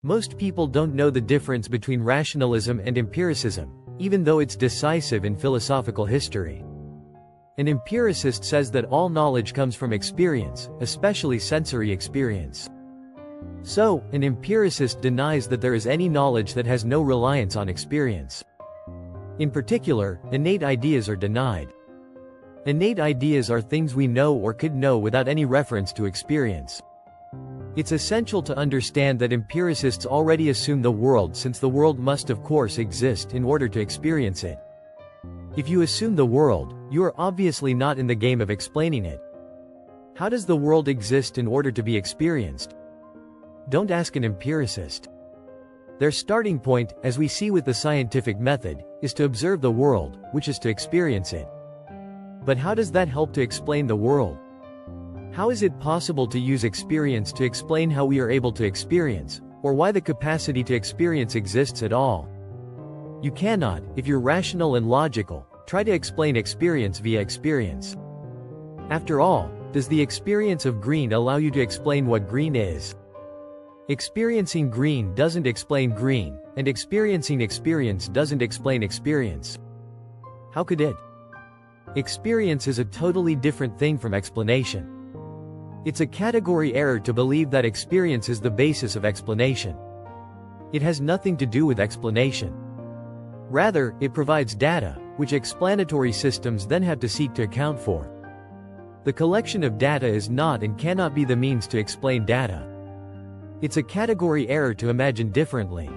Most people don't know the difference between rationalism and empiricism, even though it's decisive in philosophical history. An empiricist says that all knowledge comes from experience, especially sensory experience. So, an empiricist denies that there is any knowledge that has no reliance on experience. In particular, innate ideas are denied. Innate ideas are things we know or could know without any reference to experience. It's essential to understand that empiricists already assume the world, since the world must of course exist in order to experience it. If you assume the world, you are obviously not in the game of explaining it. How does the world exist in order to be experienced? Don't ask an empiricist. Their starting point, as we see with the scientific method, is to observe the world, which is to experience it. But how does that help to explain the world? How is it possible to use experience to explain how we are able to experience, or why the capacity to experience exists at all? You cannot, if you're rational and logical, try to explain experience via experience. After all, does the experience of green allow you to explain what green is? Experiencing green doesn't explain green, and experiencing experience doesn't explain experience. How could it? Experience is a totally different thing from explanation. It's a category error to believe that experience is the basis of explanation. It has nothing to do with explanation. Rather, it provides data, which explanatory systems then have to seek to account for. The collection of data is not and cannot be the means to explain data. It's a category error to imagine differently.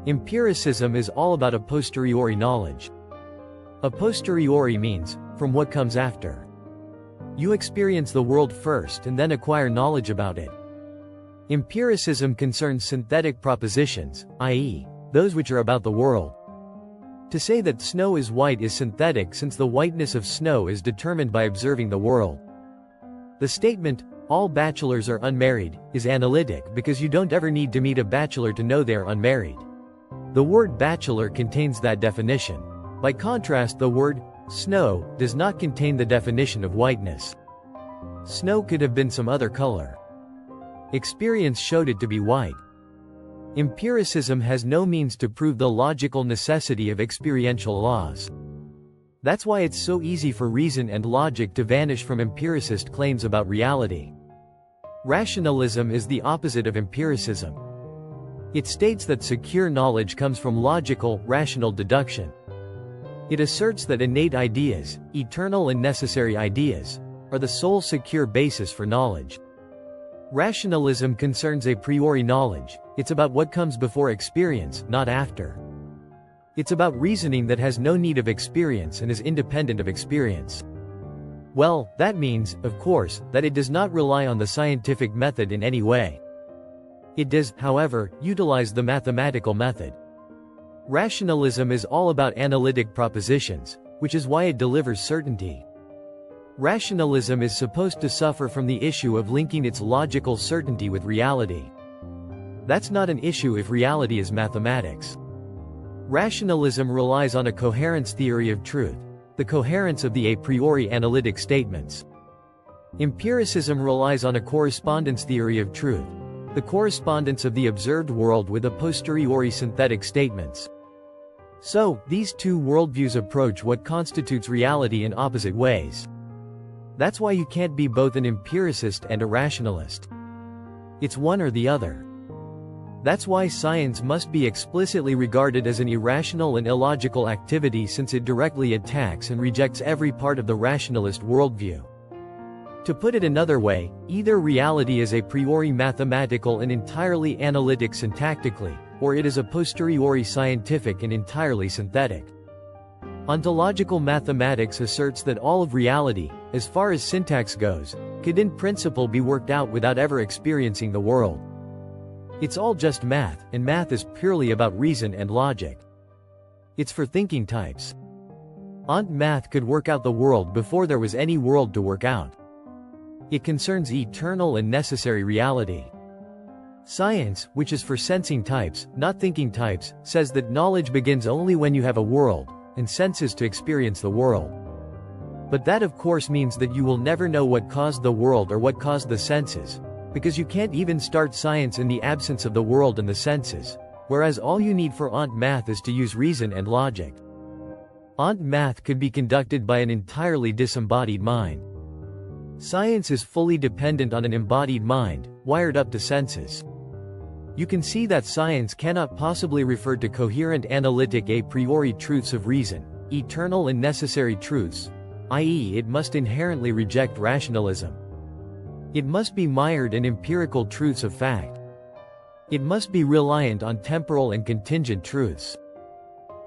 Empiricism is all about a posteriori knowledge. A posteriori means, from what comes after. You experience the world first and then acquire knowledge about it. Empiricism concerns synthetic propositions, i.e., those which are about the world. To say that snow is white is synthetic, since the whiteness of snow is determined by observing the world. The statement, "all bachelors are unmarried," is analytic because you don't ever need to meet a bachelor to know they are unmarried. The word bachelor contains that definition. By contrast, the word snow does not contain the definition of whiteness. Snow could have been some other color. Experience showed it to be white. Empiricism has no means to prove the logical necessity of experiential laws. That's why it's so easy for reason and logic to vanish from empiricist claims about reality. Rationalism is the opposite of empiricism. It states that secure knowledge comes from logical, rational deduction. It asserts that innate ideas, eternal and necessary ideas, are the sole secure basis for knowledge. Rationalism concerns a priori knowledge. It's about what comes before experience, not after. It's about reasoning that has no need of experience and is independent of experience. Well, that means, of course, that it does not rely on the scientific method in any way. It does, however, utilize the mathematical method. Rationalism is all about analytic propositions, which is why it delivers certainty. Rationalism is supposed to suffer from the issue of linking its logical certainty with reality. That's not an issue if reality is mathematics. Rationalism relies on a coherence theory of truth, the coherence of the a priori analytic statements. Empiricism relies on a correspondence theory of truth, the correspondence of the observed world with a posteriori synthetic statements. So, these two worldviews approach what constitutes reality in opposite ways. That's why you can't be both an empiricist and a rationalist. It's one or the other. That's why science must be explicitly regarded as an irrational and illogical activity, since it directly attacks and rejects every part of the rationalist worldview. To put it another way, either reality is a priori mathematical and entirely analytic syntactically, or it is a posteriori scientific and entirely synthetic. Ontological mathematics asserts that all of reality, as far as syntax goes, could in principle be worked out without ever experiencing the world. It's all just math, and math is purely about reason and logic. It's for thinking types. Math could work out the world before there was any world to work out. It concerns eternal and necessary reality. Science, which is for sensing types, not thinking types, says that knowledge begins only when you have a world, and senses to experience the world. But that of course means that you will never know what caused the world or what caused the senses, Because you can't even start science in the absence of the world and the senses, whereas all you need for Aunt Math is to use reason and logic. Aunt Math could be conducted by an entirely disembodied mind. Science is fully dependent on an embodied mind, wired up to senses. You can see that science cannot possibly refer to coherent analytic a priori truths of reason, eternal and necessary truths, i.e., it must inherently reject rationalism. It must be mired in empirical truths of fact. It must be reliant on temporal and contingent truths.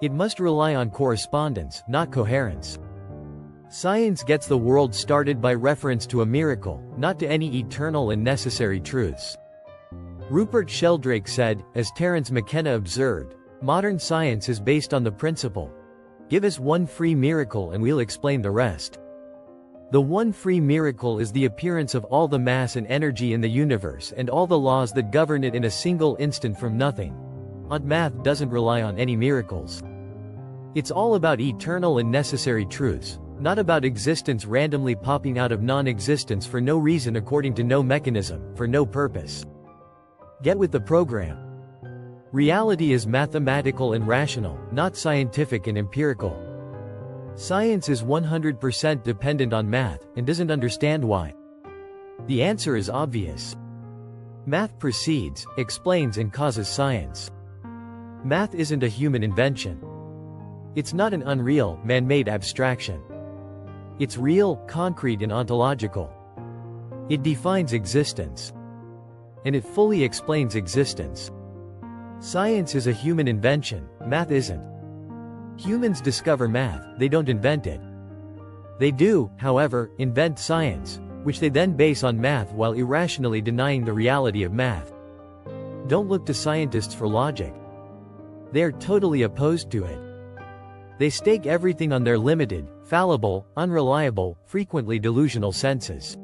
It must rely on correspondence, not coherence. Science gets the world started by reference to a miracle, not to any eternal and necessary truths. Rupert Sheldrake said, as Terence McKenna observed, modern science is based on the principle, give us one free miracle and we'll explain the rest. The one free miracle is the appearance of all the mass and energy in the universe and all the laws that govern it in a single instant from nothing. Aunt Math doesn't rely on any miracles. It's all about eternal and necessary truths, not about existence randomly popping out of non-existence for no reason according to no mechanism, for no purpose. Get with the program. Reality is mathematical and rational, not scientific and empirical. Science is 100% dependent on math, and doesn't understand why. The answer is obvious. Math precedes, explains and causes science. Math isn't a human invention. It's not an unreal, man-made abstraction. It's real, concrete and ontological. It defines existence. And it fully explains existence. Science is a human invention, math isn't. Humans discover math, they don't invent it. They do, however, invent science, which they then base on math while irrationally denying the reality of math. Don't look to scientists for logic. They are totally opposed to it. They stake everything on their limited, fallible, unreliable, frequently delusional senses.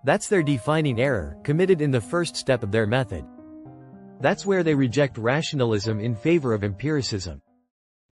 That's their defining error, committed in the first step of their method. That's where they reject rationalism in favor of empiricism.